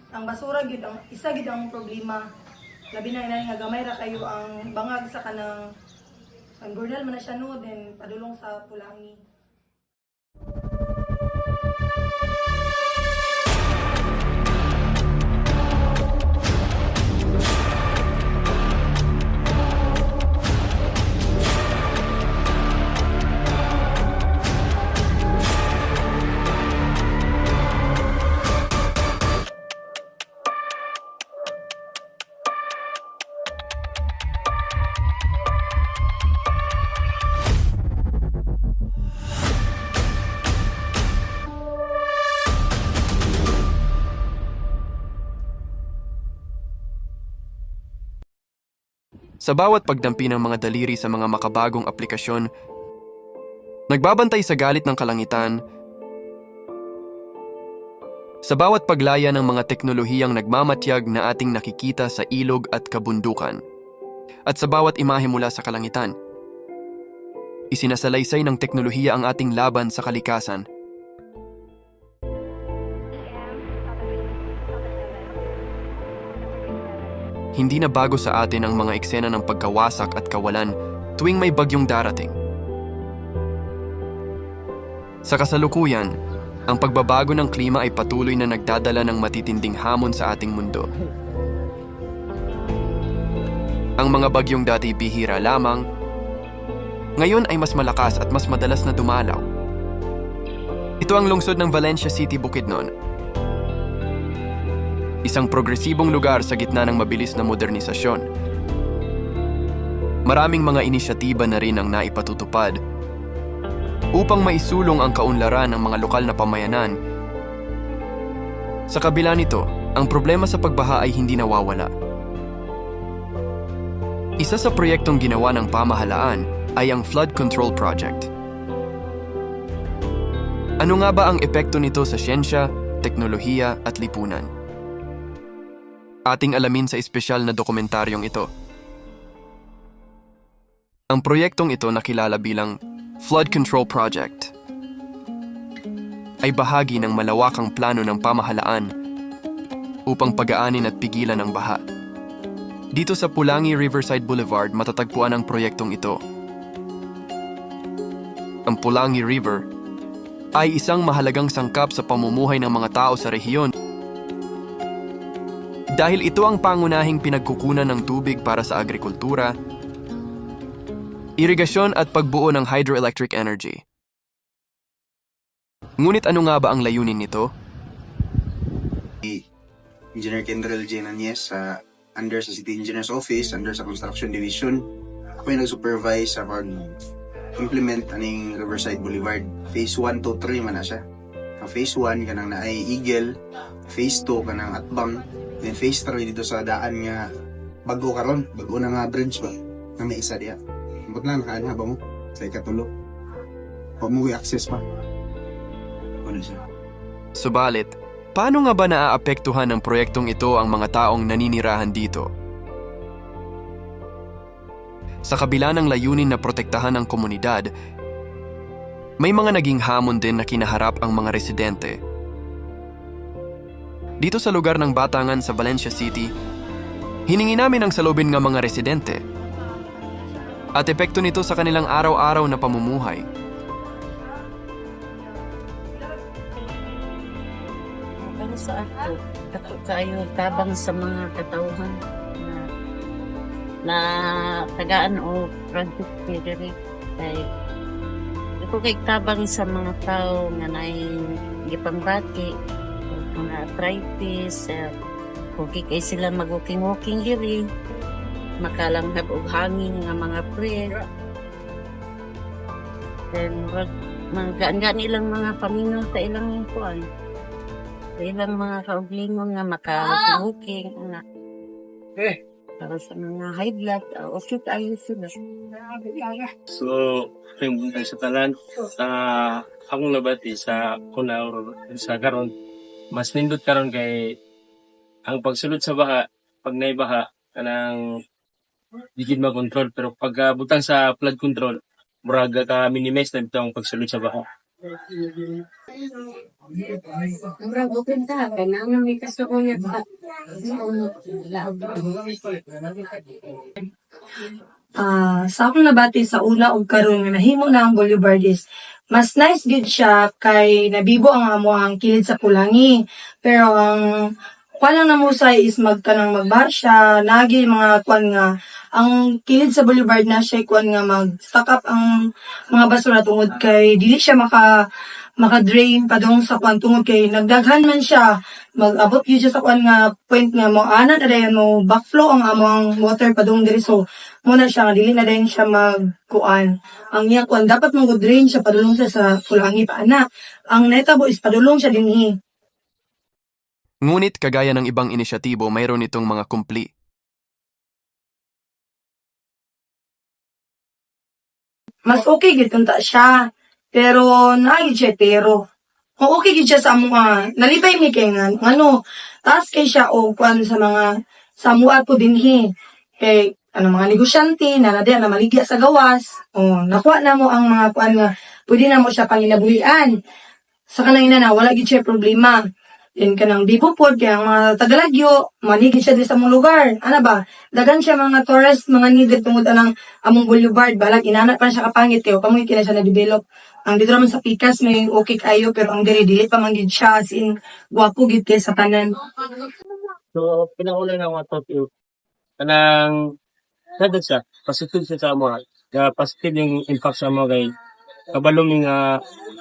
Ang basura gyud ang isa gyud ang problema. Labi na inani nga gamay ra kayo ang bangag sa kanang ang gurnal man na siya no then padulong sa Pulangi. Sa bawat pagdampi ng mga daliri sa mga makabagong aplikasyon, nagbabantay sa galit ng kalangitan, sa bawat paglaya ng mga teknolohiyang nagmamatyag na ating nakikita sa ilog at kabundukan, at sa bawat imahe mula sa kalangitan, isinasalaysay ng teknolohiya ang ating laban sa kalikasan. Hindi na bago sa atin ang mga eksena ng pagkawasak at kawalan tuwing may bagyong darating. Sa kasalukuyan, ang pagbabago ng klima ay patuloy na nagdadala ng matitinding hamon sa ating mundo. Ang mga bagyong dati bihira lamang, ngayon ay mas malakas at mas madalas na dumalaw. Ito ang lungsod ng Valencia City, Bukidnon. Isang progresibong lugar sa gitna ng mabilis na modernisasyon. Maraming mga inisyatiba na rin ang naipatutupad upang maisulong ang kaunlaran ng mga lokal na pamayanan. Sa kabila nito, ang problema sa pagbaha ay hindi nawawala. Isa sa proyektong ginawa ng pamahalaan ay ang Flood Control Project. Ano nga ba ang epekto nito sa siyensya, teknolohiya at lipunan? Ating alamin sa espesyal na dokumentaryong ito. Ang proyektong ito na kilala bilang Flood Control Project ay bahagi ng malawakang plano ng pamahalaan upang pagaanin at pigilan ang baha. Dito sa Pulangi Riverside Boulevard matatagpuan ang proyektong ito. Ang Pulangi River ay isang mahalagang sangkap sa pamumuhay ng mga tao sa rehiyon dahil ito ang pangunahing pinagkukunan ng tubig para sa agrikultura, irigasyon at pagbuo ng hydroelectric energy. Ngunit ano nga ba ang layunin nito? Engineer Kendrell J. Nanyes under sa City Engineer's Office, under sa Construction Division. Ako yung nag-supervise sa implement aning Riverside Boulevard. Phase 1 to 3 man na siya. Ang Phase 1 kanang naay Eagle, Phase 2 kanang Atbang, then Phase 3 dito sa daan nga bago karon, bago na nga bridge ba na may isa diya. Ambot lang nakaana ba mo sa ikatulo. Pa mo access pa. Ano siya? Subalit, paano nga ba naaapektuhan ng proyektong ito ang mga taong naninirahan dito? Sa kabila ng layunin na protektahan ang komunidad, may mga naging hamon din na kinaharap ang mga residente. Dito sa lugar ng Batangan sa Valencia City, hiningi namin ang salubin ng mga residente at epekto nito sa kanilang araw-araw na pamumuhay. Para sa ako, dapat kayo tabang sa mga katauhan na tagaan o project diri kay ito kay tabang sa mga tao nga naay gipangbati mga arthritis kung kay sila mag-walking diri makalanghap og hangin nga mga pre then wag manggaan ilang mga paminaw sa ilang kuan sa ilang mga kauglingon nga maka-walking nga para sa mga high blood, okay tayo sila. So, yung buntay sa tanan, sa akong nabati sa una or sa karon, mas nindot karon kay ang pagsulod sa baha, pag naibaha, kanang digid ma-control. Pero pag butang sa flood control, murag ka minimize na ito ang pagsulod sa baha. Murag open ta, kaya naman may kaso ko niya ba? Sa akong nabati sa una ug karon nga nahimo na ang Boulevard is mas nice gid siya kay nabibo ang amo ang kilid sa Pulangi. Pero ang kuan lang namusay is magkanang magbaha siya, nagi mga kuan nga ang kilid sa Boulevard na siya kuan nga mag-stock up ang mga basura tungod kay dili siya maka-drain padung sa kuan tungod kay nagdaghan man siya mag-abot gyud siya sa kuan nga point nga mo ana na dayon mo backflow ang among water padung diri so mo na siya nga dili na dayon siya magkuan ang iya kuan dapat mong drain siya padulong siya sa Pulangi pa ana ang netabo is padulong siya dinhi. Ngunit kagaya ng ibang inisyatibo, mayroon itong mga kumpli. Mas okay gid unta siya pero naagid siya pero kung okay gid siya sa mga nalipay mi kay nga ano taas kay siya o kuan sa mga sa mua po dinhi kay ano mga negosyante na nadi na maligya sa gawas o nakuha na mo ang mga kuan nga pwede na mo siya panginabuhian sa kanang ina na wala gid siya problema. Then kanang bibo pod kay ang mga tagalagyo manigid siya di sa mong lugar ana ba dagan siya mga tourist mga needed tungod anang among boulevard balag inana pa na siya kapangit kay pamoy kina siya na develop ang dito naman sa Pikas may okay kayo pero ang diri dili pa man gid siya as in gwapo gid kay sa tanan. So, pinakauna na mga top yung kanang nandun siya, positive siya sa mga. Kaya positive yung impact sa mga kay kabalong yung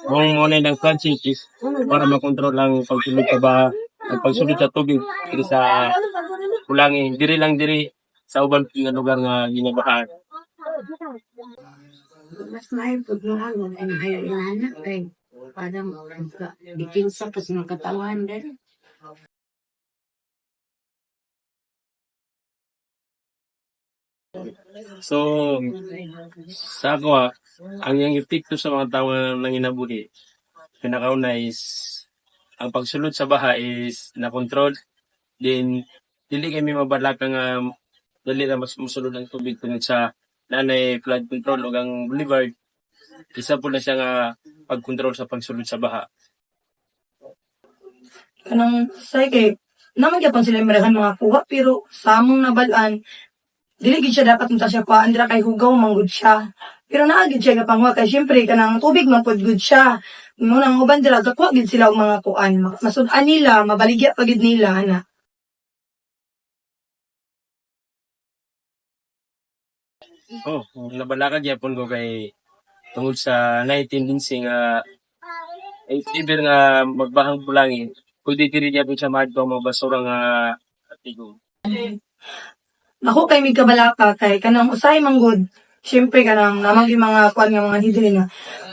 mong muna ng franchises para makontrol ang pagsulod sa baha ang pagsulod sa tubig diri sa Pulangi. Diri lang diri sa uban nga lugar nga ginabahan. Mas maipod mo ang ayaw inanak kay parang bikin sa kas ng katawan din. So, sa ako ang yung epekto sa mga tao na nanginabuhi, pinakauna is, ang pagsulod sa baha is na-control, then, dili kami mabalaka nga, dali na mas musulod ang tubig tungod sa nanay flood control o ang boulevard, isa po na siya nga pag-control sa pagsulod sa baha. Kanang say kay naman gyapon sila marahan mga kuha pero sa among nabalaan dili gid siya dapat unta siya pa andra kay hugaw manggod siya. Pero naa gid siya kapangwa kay syempre kanang tubig man pod gud siya. Mo nang uban dira gakuha gid sila og mga kuan. Masud-an nila, mabaligya pa gid nila ana. Oh, nabalaka gyapon ko kay tungod sa nay tendency nga if ever nga magbahang Pulangi, pwede diri gyapon siya maadto ang mga basura nga atigong. Nako kay mig kabalaka kay kanang usay manggod. Syempre kanang namang yung mga kuan nga mga hidden nga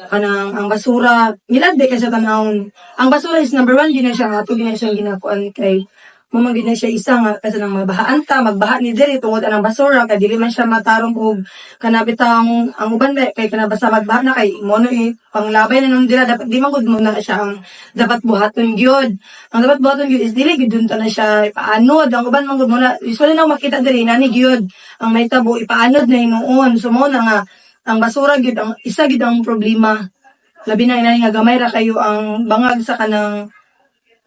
kanang ang basura nilagde kay sa tanawon. Ang basura is number 1 gina siya ato gina siya ginakuan kay mamagid na siya isa nga kasi nang mabahaan ta magbaha ni diri tungod anang basura kay dili man siya matarong og kanabitang ang uban ba kay kanabasa magbaha na kay mono panglabay na nung dira dapat di man gud mo na siya ang dapat buhaton gyud ang dapat buhaton gyud is dili gid ta na siya ipaanod ang uban man gud mo na usually na makita diri nani gyud ang may tabo ipaanod na hinuon so mo na nga ang basura gyud ang isa gyud ang problema labi na inani nga gamay ra kayo ang bangag sa kanang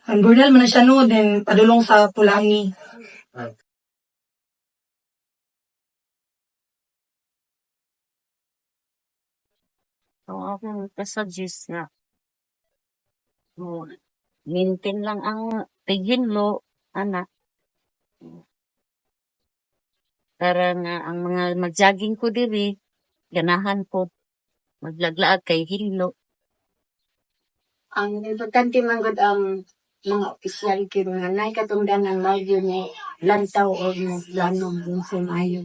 ang burnal man na siya no, then padulong sa Pulangi. So ako ka-suggest nga mo maintain lang ang tighinlo anak. Para nga ang mga mag-jogging ko diri ganahan po maglaglaag kay hinlo. Ang importante man gud ang mga opisyal kiro nga nay katungdan ng medyo ni lantaw o mo plano dun sa mayo.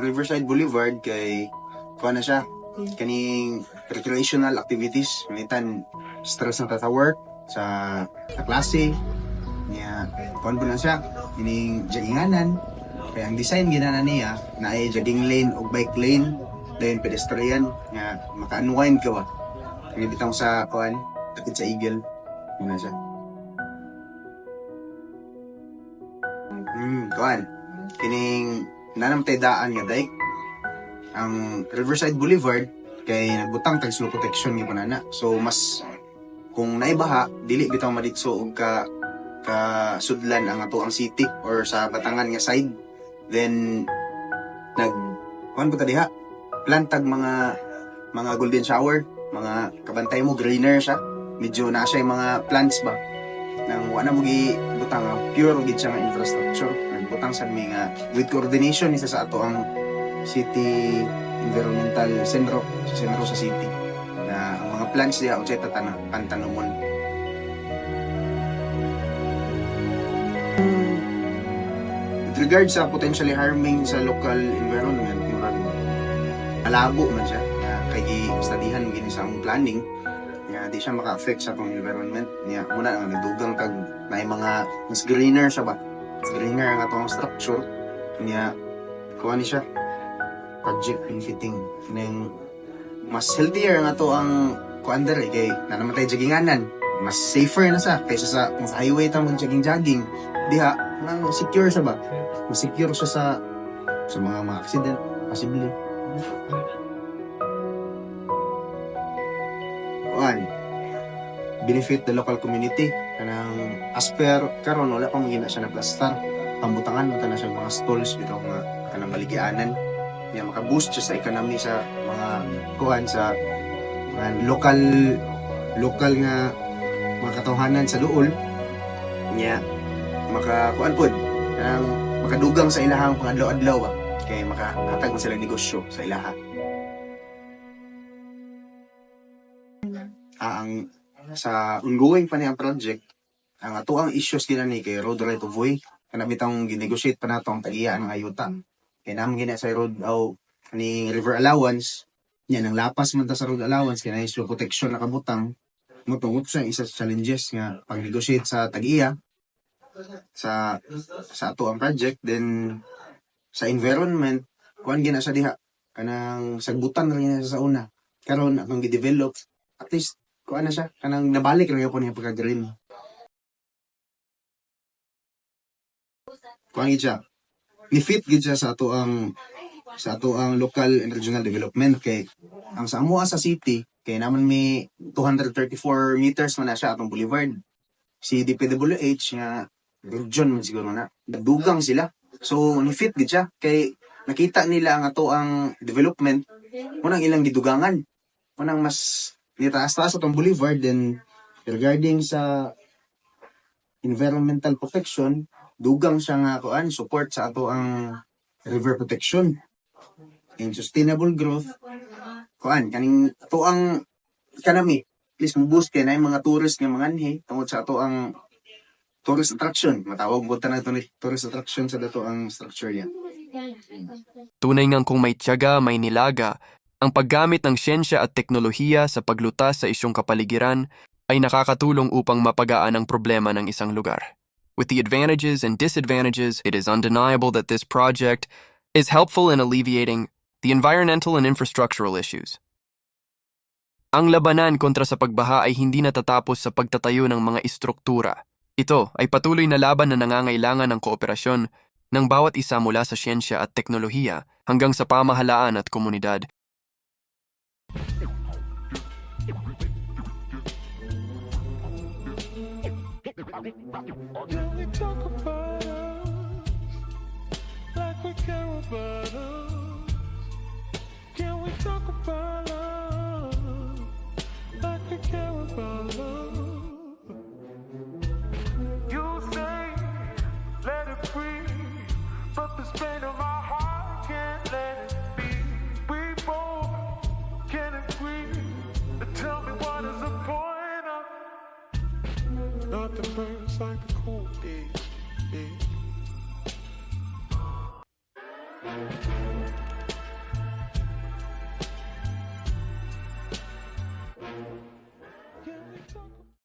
Riverside Boulevard kay kuha na siya kaning recreational activities mintan stress na ta sa work sa klase niya kuha po na siya kining jogginganan kaya ang design ginana niya na ay jogging lane o bike lane then pedestrian nga maka-unwind ka ba kaya bitang sa kuan takit sa Eagle yun na siya. Kuan. Kining nanamtay daan nga dike. Ang Riverside Boulevard kay nagbutang tag slow protection ni panana. So mas kung naibaha dili bitaw maditso og ka sudlan ang ato ang city or sa Batangan nga side. Then kuan ta diha plantag mga golden shower, mga kabantay mo greener siya. Medyo na siya yung mga plants ba nang wala mo gi butang pure gid siya nga infrastructure. Nagbutang sa mga with coordination isa sa ato ang city environmental sentro sa city na ang mga plants diha unsay pantanomon. With regard sa potentially harming sa local environment, malabo man siya kay studyhan gini sa among planning nga di siya maka-affect sa atong environment niya. Muna ang nagdugang tag na mga mas greener siya ba, mas greener ang atong structure niya. Kuha ni siya project benefiting ning mas healthier nga to ang kuander kay nanamatay jaginganan, mas safer na sa kaysa sa kung sa highway ta mo jogging diha nang secure siya ba, mas secure siya sa mga accident possibly. Kuan benefit the local community kanang as per karon wala pang gina siya na plastar pambutangan mo na siya mga stalls bitaw nga kanang baligyanan niya maka-boost siya sa economy sa mga kuan sa mga local nga mga katawhanan sa duol niya makakuan pod kanang makadugang sa ilahang pangadlaw-adlaw ba kay makahatag mo sila negosyo sa ilaha. Ang sa ongoing pa niyang project ang ato ang issues kinani kay road right of way kana bitang ginegotiate pa nato ang tag-iya ng ayuta. Kaya naman gina sa road ni river allowance, yan ang lapas man ta sa road allowance, kaya na protection nakabutang, mutungot siya isa sa challenges nga pag-negotiate sa tag-iya, sa ato ang project, then sa environment, kuhan gina sa diha, kanang sagbutan rin niya sa una, karon atong gi-develop, at least, kuhan na siya, kanang nabalik rin po niya pagka-green. Kuhan gid siya, ni-fit gid siya sa ato ang local and regional development kay ang sa amoa sa city kay naman may 234 meters man na siya atong boulevard. Si DPWH nga region man siguro na dugang sila. So ni-fit gid siya kay nakita nila ang ato ang development munang ilang gidugangan. Munang mas nitaas-taas atong boulevard then regarding sa environmental protection dugang siya nga kuan support sa ato ang river protection and sustainable growth kuan kaning ato ang economy please mo-boost kay na yung mga tourist nga manganhi tungod sa ato ang tourist attraction matawag mo na ito ni tourist attraction sa dato ang structure niya. Tunay ngang kung may tiyaga, may nilaga, ang paggamit ng siyensya at teknolohiya sa paglutas sa isyong kapaligiran ay nakakatulong upang mapagaan ang problema ng isang lugar. With the advantages and disadvantages, it is undeniable that this project is helpful in alleviating the environmental and infrastructural issues. Ang labanan kontra sa pagbaha ay hindi natatapos sa pagtatayo ng mga istruktura. Ito ay patuloy na laban na nangangailangan ng kooperasyon ng bawat isa mula sa siyensya at teknolohiya hanggang sa pamahalaan at komunidad. Can we talk about us like we care about us? Can we talk about us like we care about us? You say let it breathe, but this pain of my heart can't let it be. We both can agree. Tell me what is the point of nothing burns like the cold days.